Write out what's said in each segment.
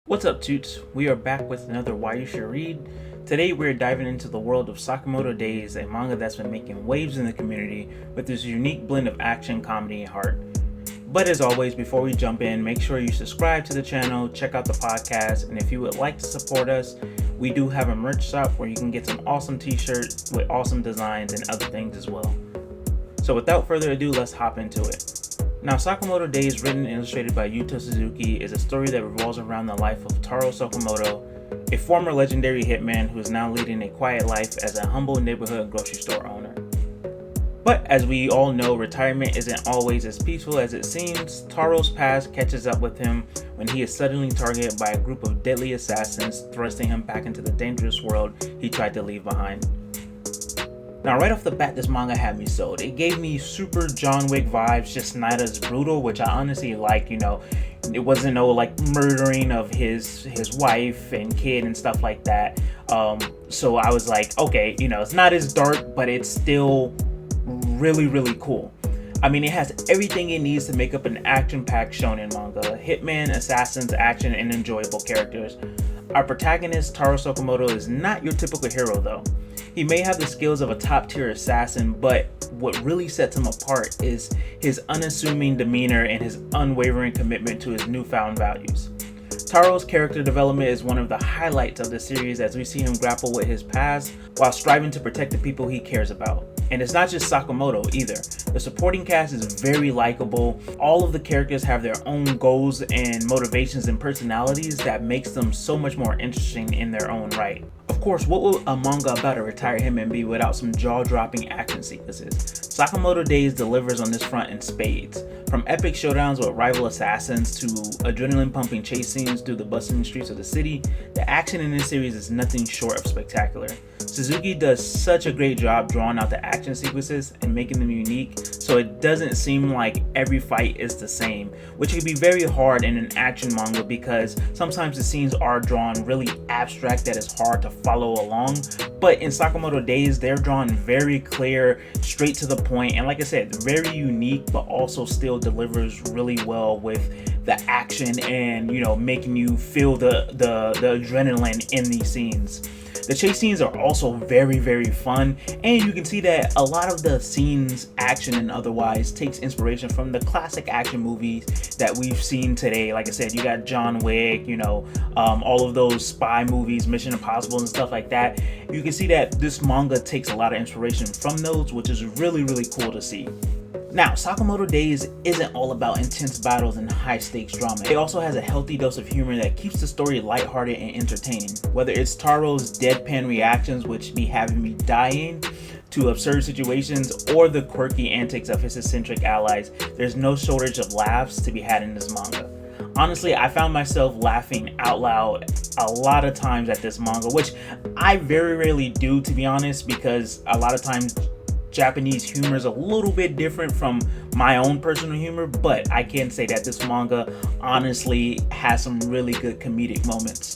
What's up, Toots? We are back with another Why You Should Read. Today we're diving into the world of Sakamoto Days, a manga that's been making waves in the community with this unique blend of action, comedy, and heart. But as always, before we jump in, make sure you subscribe to the channel, check out the podcast, and if you would like to support us, we do have a merch shop where you can get some awesome t-shirts with awesome designs and other things as well. So without further ado, let's hop into it. Now, Sakamoto Days, written and illustrated by Yuto Suzuki, is a story that revolves around the life of Taro Sakamoto, a former legendary hitman who is now leading a quiet life as a humble neighborhood grocery store owner. But as we all know, retirement isn't always as peaceful as it seems. Taro's past catches up with him when he is suddenly targeted by a group of deadly assassins, thrusting him back into the dangerous world he tried to leave behind. Now, right off the bat, this manga had me sold. It gave me super John Wick vibes, just not as brutal, which I honestly like. It wasn't no like murdering of his wife and kid and stuff like that. So I was like, okay, it's not as dark, but it's still really, really cool. I mean, it has everything it needs to make up an action-packed shounen manga. Hitman, assassins, action, and enjoyable characters. Our protagonist, Taro Sakamoto, is not your typical hero though. He may have the skills of a top-tier assassin, but what really sets him apart is his unassuming demeanor and his unwavering commitment to his newfound values. Taro's character development is one of the highlights of the series as we see him grapple with his past while striving to protect the people he cares about. And it's not just Sakamoto either. The supporting cast is very likable. All of the characters have their own goals and motivations and personalities that makes them so much more interesting in their own right. Of course, what would a manga about a retired hitman be without some jaw-dropping action sequences? Sakamoto Days delivers on this front in spades. From epic showdowns with rival assassins to adrenaline-pumping chase scenes through the bustling streets of the city, the action in this series is nothing short of spectacular. Suzuki does such a great job drawing out the action sequences and making them unique, so it doesn't seem like every fight is the same, which can be very hard in an action manga because sometimes the scenes are drawn really abstract that it's hard to follow along. But in Sakamoto Days, they're drawn very clear, straight to the point, and like I said, very unique, but also still delivers really well with the action and making you feel the adrenaline in these scenes. The chase scenes are also very, very fun, and you can see that a lot of the scenes, action and otherwise, takes inspiration from the classic action movies that we've seen today. Like I said, you got John Wick, all of those spy movies, Mission Impossible and stuff like that. You can see that this manga takes a lot of inspiration from those, which is really, really cool to see. Now, Sakamoto Days isn't all about intense battles and high-stakes drama. It also has a healthy dose of humor that keeps the story lighthearted and entertaining. Whether it's Taro's deadpan reactions, which be having me dying, to absurd situations, or the quirky antics of his eccentric allies, there's no shortage of laughs to be had in this manga. Honestly, I found myself laughing out loud a lot of times at this manga, which I very rarely do, to be honest, because a lot of times Japanese humor is a little bit different from my own personal humor, but I can say that this manga honestly has some really good comedic moments.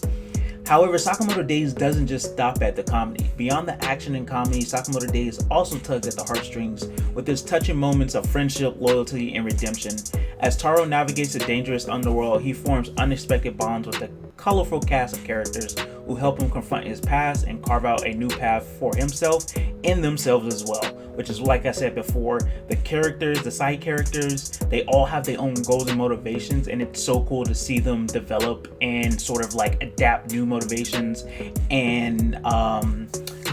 However, Sakamoto Days doesn't just stop at the comedy. Beyond the action and comedy, Sakamoto Days also tugs at the heartstrings with its touching moments of friendship, loyalty, and redemption. As Taro navigates the dangerous underworld, he forms unexpected bonds with a colorful cast of characters who help him confront his past and carve out a new path for himself and themselves as well. Which is, like I said before, the characters, the side characters, they all have their own goals and motivations, and it's so cool to see them develop and sort of like adapt new motivations and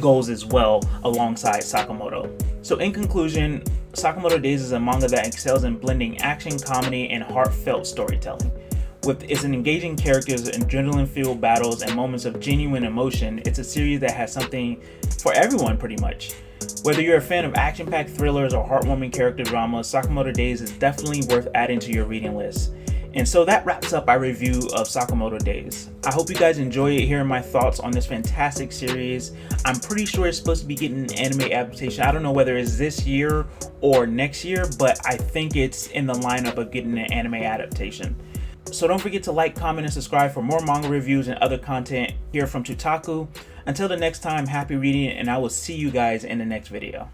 goals as well alongside Sakamoto. So in conclusion, Sakamoto Days is a manga that excels in blending action, comedy, and heartfelt storytelling. With its engaging characters, adrenaline-filled battles, and moments of genuine emotion, it's a series that has something for everyone pretty much. Whether you're a fan of action-packed thrillers or heartwarming character dramas, Sakamoto Days is definitely worth adding to your reading list. And so that wraps up our review of Sakamoto Days. I hope you guys enjoy hearing my thoughts on this fantastic series. I'm pretty sure it's supposed to be getting an anime adaptation. I don't know whether it's this year or next year, but I think it's in the lineup of getting an anime adaptation. So don't forget to like, comment, and subscribe for more manga reviews and other content here from TooTaku. Until the next time, happy reading, and I will see you guys in the next video.